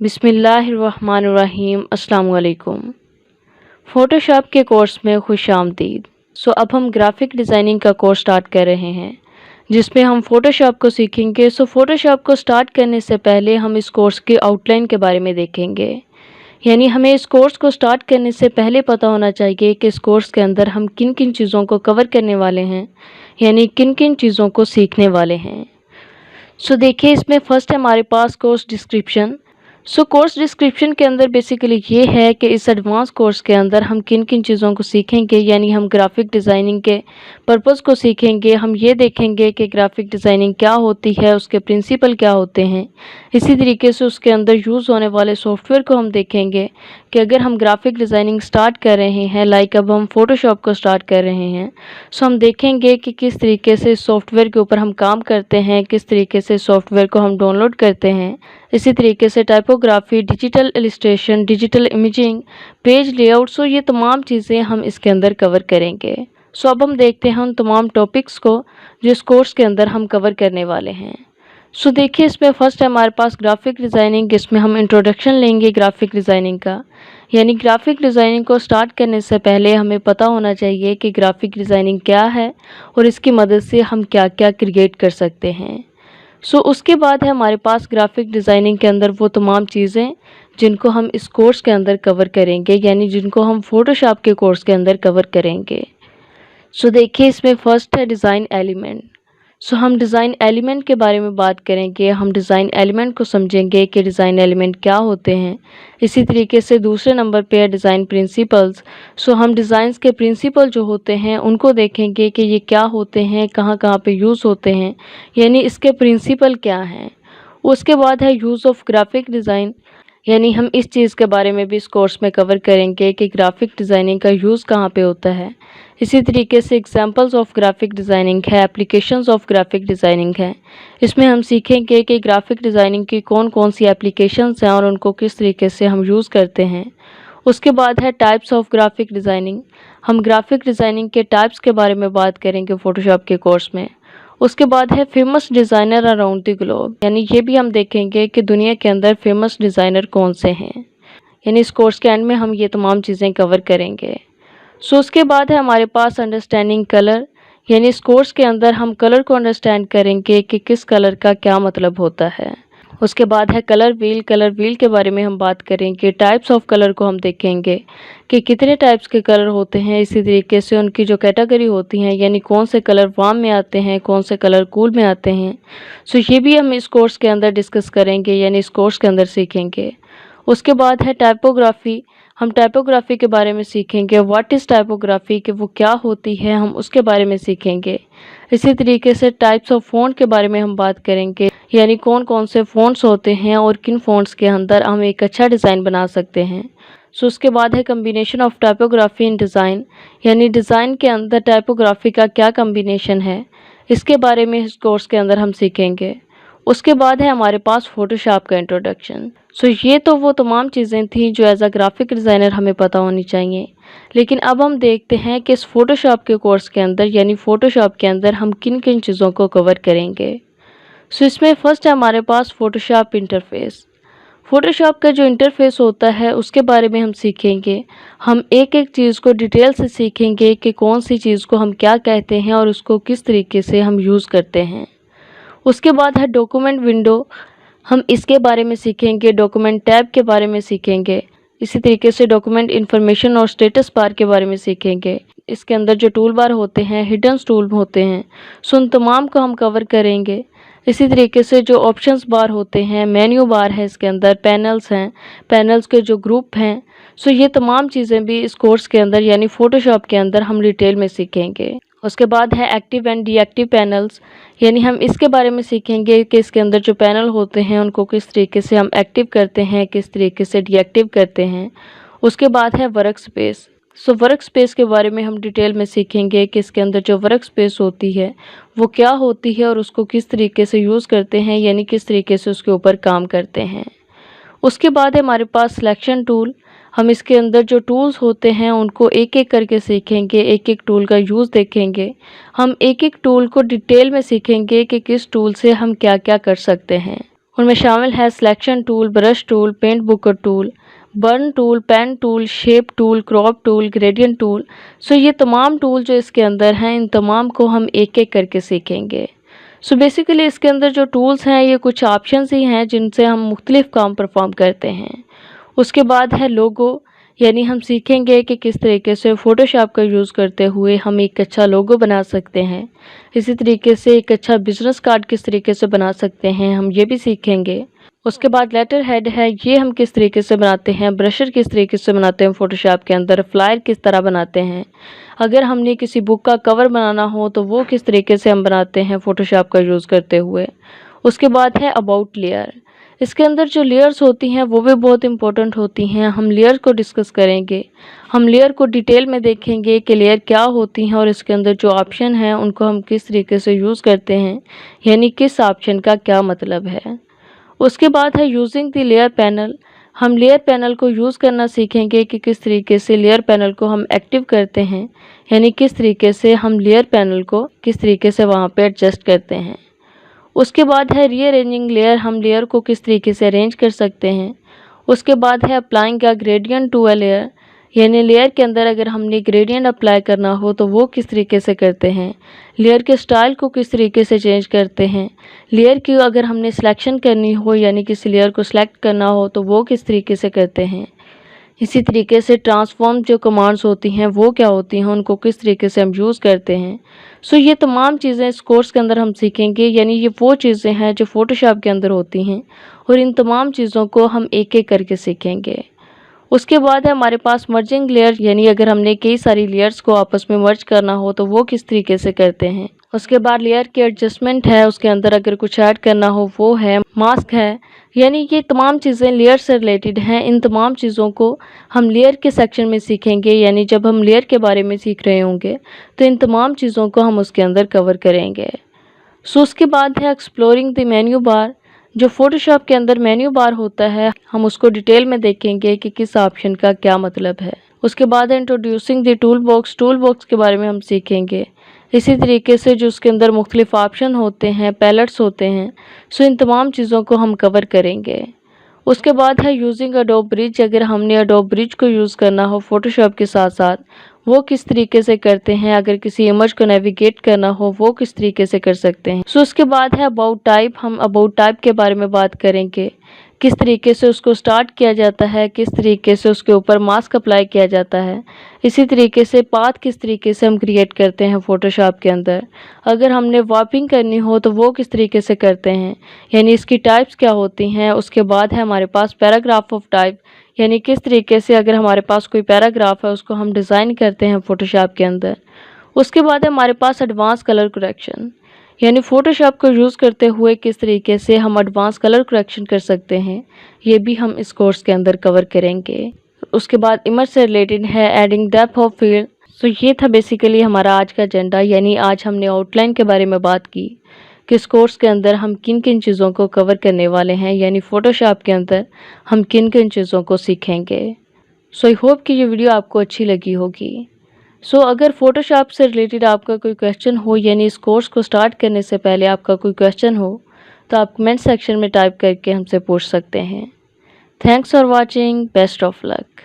बिस्मिल्लाहिर्रहमानिर्रहीम अस्सलाम वालेकुम। फ़ोटोशॉप के कोर्स में खुश आमदीद। अब हम ग्राफ़िक डिज़ाइनिंग का कोर्स स्टार्ट कर रहे हैं जिसमें हम फ़ोटोशॉप को सीखेंगे। फ़ोटोशॉप को स्टार्ट करने से पहले हम इस कोर्स की आउटलाइन के बारे में देखेंगे। यानी हमें इस कोर्स को स्टार्ट करने से पहले पता होना चाहिए कि इस कोर्स के अंदर हम किन किन चीज़ों को कवर करने वाले हैं, यानी किन किन चीज़ों को सीखने वाले हैं। देखिए, इसमें फ़र्स्ट है हमारे पास कोर्स डिस्क्रिप्शन। कोर्स डिस्क्रिप्शन के अंदर बेसिकली ये है कि इस एडवांस कोर्स के अंदर हम किन किन चीज़ों को सीखेंगे, यानी हम ग्राफिक डिज़ाइनिंग के पर्पज़ को सीखेंगे। हम ये देखेंगे कि ग्राफिक डिज़ाइनिंग क्या होती है, उसके प्रिंसिपल क्या होते हैं। इसी तरीके से उसके अंदर यूज़ होने वाले सॉफ्टवेयर को हम देखेंगे कि अगर हम ग्राफिक डिज़ाइनिंग स्टार्ट कर रहे हैं, लाइक अब हम फ़ोटोशॉप को स्टार्ट कर रहे हैं, हम देखेंगे कि किस तरीके से सॉफ्टवेयर के ऊपर हम काम करते हैं, किस तरीके से सॉफ्टवेयर को हम डाउनलोड करते हैं। इसी तरीके से typography, digital illustration, digital imaging, page layout, ये तमाम चीज़ें हम इसके अंदर कवर करेंगे। अब हम देखते हैं उन तमाम टॉपिक्स को जो इस कोर्स के अंदर हम कवर करने वाले हैं। देखिए, इसमें फ़र्स्ट है हमारे पास ग्राफिक डिज़ाइनिंग। इसमें हम इंट्रोडक्शन लेंगे ग्राफिक डिज़ाइनिंग का, यानी ग्राफिक डिज़ाइनिंग को स्टार्ट करने से पहले हमें पता होना चाहिए कि ग्राफिक डिज़ाइनिंग क्या है और इसकी मदद से हम क्या क्या क्रिएट कर सकते हैं। उसके बाद है हमारे पास ग्राफिक डिज़ाइनिंग के अंदर वो तमाम चीज़ें जिनको हम इस कोर्स के अंदर कवर करेंगे, यानी जिनको हम फ़ोटोशॉप के कोर्स के अंदर कवर करेंगे। देखिए, इसमें फ़र्स्ट है डिज़ाइन एलिमेंट। हम डिज़ाइन एलिमेंट के बारे में बात करेंगे। हम डिज़ाइन एलिमेंट को समझेंगे कि डिज़ाइन एलिमेंट क्या होते हैं। इसी तरीके से दूसरे नंबर पे है डिज़ाइन प्रिंसिपल्स। हम डिज़ाइंस के प्रिंसिपल जो होते हैं उनको देखेंगे कि ये क्या होते हैं, कहाँ कहाँ पे यूज़ होते हैं, यानी इसके प्रिंसिपल क्या हैं। उसके बाद है यूज़ ऑफ ग्राफिक डिज़ाइन, यानी हम इस चीज़ के बारे में भी इस कोर्स में कवर करेंगे कि ग्राफिक डिज़ाइनिंग का यूज़ कहाँ पे होता है। इसी तरीके से एग्जांपल्स ऑफ ग्राफिक डिज़ाइनिंग है, एप्लीकेशंस ऑफ ग्राफिक डिज़ाइनिंग है। इसमें हम सीखेंगे कि ग्राफिक डिज़ाइनिंग की कौन कौन सी एप्लीकेशंस हैं और उनको किस तरीके से हम यूज़ करते हैं। उसके बाद है टाइप्स ऑफ ग्राफिक डिज़ाइनिंग। हम ग्राफिक डिज़ाइनिंग के टाइप्स के बारे में बात करेंगे फ़ोटोशॉप के कोर्स में। उसके बाद है famous designer around the globe, यानी ये भी हम देखेंगे कि दुनिया के अंदर फेमस डिज़ाइनर कौन से हैं। यानी इस कोर्स के एंड में हम ये तमाम चीज़ें कवर करेंगे। उसके बाद है हमारे पास अंडरस्टैंडिंग कलर, यानी इस कोर्स के अंदर हम कलर को अंडरस्टैंड करेंगे कि किस कलर का क्या मतलब होता है। उसके बाद है कलर व्हील के बारे में हम बात करेंगे। टाइप्स ऑफ कलर को हम देखेंगे कि कितने टाइप्स के कलर होते हैं। इसी तरीके से उनकी जो कैटेगरी होती हैं, यानी कौन से कलर वार्म में आते हैं, कौन से कलर कूल में आते हैं। ये भी हम इस कोर्स के अंदर डिस्कस करेंगे, यानी इस कोर्स के अंदर सीखेंगे। उसके बाद है टाइपोग्राफी। हम टाइपोग्राफी के बारे में सीखेंगे। व्हाट इज़ टाइपोग्राफी, कि वो क्या होती है, हम उसके बारे में सीखेंगे। इसी तरीके से टाइप्स ऑफ फ़ॉन्ट के बारे में हम बात करेंगे, यानी कौन कौन से फ़ॉन्ट्स होते हैं और किन फ़ॉन्ट्स के अंदर हम एक अच्छा डिज़ाइन बना सकते हैं। उसके बाद है combination of typography in design, यानी डिज़ाइन के अंदर टाइपोग्राफी का क्या कम्बिनेशन है, इसके बारे में इस कोर्स के अंदर हम सीखेंगे। उसके बाद है हमारे पास फ़ोटोशॉप का इंट्रोडक्शन। ये तो वो तमाम चीज़ें थी जो एज अ ग्राफिक डिज़ाइनर हमें पता होनी चाहिए। लेकिन अब हम देखते हैं कि इस फ़ोटोशॉप के कोर्स के अंदर, यानी फ़ोटोशॉप के अंदर हम किन किन चीज़ों को कवर करेंगे। इसमें फ़र्स्ट है हमारे पास फ़ोटोशॉप इंटरफेस। फ़ोटोशॉप का जो इंटरफेस होता है उसके बारे में हम सीखेंगे। हम एक एक चीज़ को डिटेल से सीखेंगे कि कौन सी चीज़ को हम क्या कहते हैं और उसको किस तरीके से हम यूज़ करते हैं। उसके बाद है डॉक्यूमेंट विंडो। हम इसके बारे में सीखेंगे। डॉक्यूमेंट टैब के बारे में सीखेंगे। इसी तरीके से डॉक्यूमेंट इन्फॉर्मेशन और स्टेटस बार के बारे में सीखेंगे। इसके अंदर जो टूल बार होते हैं, हिडन टूल होते हैं, उन तमाम को हम कवर करेंगे। इसी तरीके से जो ऑप्शंस बार होते हैं, मेन्यू बार है, इसके अंदर पैनल्स हैं, पैनल्स के जो ग्रुप हैं, ये तमाम चीज़ें भी इस कोर्स के अंदर, यानी फ़ोटोशॉप के अंदर हम डिटेल में सीखेंगे। उसके बाद है एक्टिव एंड डीएक्टिव पैनल्स, यानी हम इसके बारे में सीखेंगे कि इसके अंदर जो पैनल होते हैं उनको किस तरीके से हम एक्टिव करते हैं, किस तरीके से डीएक्टिव करते हैं। उसके बाद है वर्क स्पेस। वर्क स्पेस के बारे में हम डिटेल में सीखेंगे कि इसके अंदर जो वर्क स्पेस होती है वो क्या होती है और उसको किस तरीके से यूज़ करते हैं, यानी किस तरीके से उसके ऊपर काम करते हैं। उसके बाद है हमारे पास सिलेक्शन टूल। हम इसके अंदर जो टूल्स होते हैं उनको एक एक करके सीखेंगे, एक एक टूल का यूज़ देखेंगे। हम एक एक टूल को डिटेल में सीखेंगे कि किस टूल से हम क्या क्या कर सकते हैं। उनमें शामिल है selection tool, brush tool, paint bucket tool, burn tool, pen tool, shape tool, crop tool, gradient tool. So ये तमाम टूल जो इसके अंदर हैं, इन तमाम को हम एक एक करके सीखेंगे। सो बेसिकली इसके अंदर जो टूल्स हैं ये कुछ ऑप्शंस ही हैं जिनसे हम मुख्तलिफ काम परफॉर्म करते हैं। उसके बाद है लोगो, यानी हम सीखेंगे कि किस तरीके से फ़ोटोशॉप का यूज़ करते हुए हम एक अच्छा लोगो बना सकते हैं। इसी तरीके से एक अच्छा बिज़नेस कार्ड किस तरीके से बना सकते हैं, हम ये भी सीखेंगे। उसके बाद लेटर हेड है, ये हम किस तरीके से बनाते हैं, ब्रशर किस तरीके से बनाते हैं फ़ोटोशॉप के अंदर, फ्लायर किस तरह बनाते हैं। अगर हमने किसी बुक का कवर बनाना हो तो वो किस तरीके से हम बनाते हैं फ़ोटोशॉप का यूज़ करते हुए। उसके बाद है अबाउट लेयर। इसके अंदर जो लेयर्स होती हैं वो भी बहुत इंपॉर्टेंट होती हैं। हम लेयर को डिस्कस करेंगे, हम लेयर को डिटेल में देखेंगे कि लेयर क्या होती हैं और इसके अंदर जो ऑप्शन हैं उनको हम किस तरीके से यूज़ करते हैं, यानी किस ऑप्शन का क्या मतलब है। उसके बाद है यूजिंग द लेयर पैनल। हम लेयर पैनल को यूज़ करना सीखेंगे कि किस तरीके से लेयर पैनल को हम एक्टिव करते हैं, यानी किस तरीके से हम लेयर पैनल को किस तरीके से वहाँ पे एडजस्ट करते हैं। उसके बाद है रीअरेंजिंग लेयर, हम लेयर को किस तरीके से अरेंज कर सकते हैं। उसके बाद है applying a gradient to a layer, यानी लेयर के अंदर अगर हमने ग्रेडियंट अप्लाई करना हो तो वो किस तरीके से करते हैं। लेयर के स्टाइल को किस तरीके से चेंज करते हैं। लेयर की अगर हमने सिलेक्शन करनी हो, यानी किसी लेयर को सिलेक्ट करना हो तो वो किस तरीके से करते हैं। इसी तरीके से ट्रांसफॉर्म जो कमांड्स होती हैं वो क्या होती हैं, उनको किस तरीके से हम यूज़ करते हैं। सो ये तमाम चीज़ें इस कोर्स के अंदर हम सीखेंगे, यानी ये वो चीज़ें हैं जो फ़ोटोशॉप के अंदर होती हैं और इन तमाम चीज़ों को हम एक एक करके सीखेंगे। उसके बाद है हमारे पास मर्जिंग लेयर, यानी अगर हमने कई सारी लेयर्स को आपस में मर्ज करना हो तो वो किस तरीके से करते हैं। उसके बाद लेयर की एडजस्टमेंट है, उसके अंदर अगर कुछ ऐड करना हो वो है, मास्क है, यानी ये तमाम चीज़ें लेयर से रिलेटेड हैं। इन तमाम चीज़ों को हम लेयर के सेक्शन में सीखेंगे, यानी जब हम लेयर के बारे में सीख रहे होंगे तो इन तमाम चीज़ों को हम उसके अंदर कवर करेंगे। सो उसके बाद है एक्सप्लोरिंग द मेन्यू बार। जो फ़ोटोशॉप के अंदर मेन्यू बार होता है हम उसको डिटेल में देखेंगे कि किस ऑप्शन का क्या मतलब है। उसके बाद है introducing the tool box. Tool box के बारे में हम सीखेंगे। इसी तरीके से जो उसके अंदर मुख्तलिफ ऑप्शन होते हैं, पैलेट्स होते हैं, सो इन तमाम चीज़ों को हम कवर करेंगे। उसके बाद है यूजिंग अडोब ब्रिज। अगर हमने अडोब ब्रिज को यूज़ करना हो फ़ोटोशॉप के साथ साथ वो किस तरीके से करते हैं। अगर किसी इमेज को नेविगेट करना हो वो किस तरीके से कर सकते हैं। सो उसके बाद है अबाउट टाइप। हम अबाउट टाइप के बारे में बात करेंगे, किस तरीके से उसको स्टार्ट किया जाता है, किस तरीके से उसके ऊपर मास्क अप्लाई किया जाता है। इसी तरीके से पाथ किस तरीके से हम क्रिएट करते हैं फ़ोटोशॉप के अंदर। अगर हमने वार्पिंग करनी हो तो वो किस तरीके से करते हैं, यानी इसकी टाइप्स क्या होती हैं। उसके बाद है हमारे पास पैराग्राफ ऑफ टाइप, यानी किस तरीके से अगर हमारे पास कोई पैराग्राफ है उसको हम डिज़ाइन करते हैं फ़ोटोशॉप के अंदर। उसके बाद है हमारे पास एडवांस कलर करेक्शन, यानी फ़ोटोशॉप को यूज़ करते हुए किस तरीके से हम एडवांस कलर करेक्शन कर सकते हैं, ये भी हम इस कोर्स के अंदर कवर करेंगे। उसके बाद इमेज से रिलेटेड है एडिंग डेप्थ ऑफ फील्ड। सो ये था बेसिकली हमारा आज का एजेंडा, यानी आज हमने आउटलाइन के बारे में बात की कि इस कोर्स के अंदर हम किन किन चीज़ों को कवर करने वाले हैं, यानी फ़ोटोशॉप के अंदर हम किन किन चीज़ों को सीखेंगे। सो आई होप कि ये वीडियो आपको अच्छी लगी होगी। सो अगर फ़ोटोशॉप से रिलेटेड आपका कोई क्वेश्चन हो, यानी इस कोर्स को स्टार्ट करने से पहले आपका कोई क्वेश्चन हो तो आप कमेंट सेक्शन में टाइप करके हमसे पूछ सकते हैं। Thanks for watching, best of luck.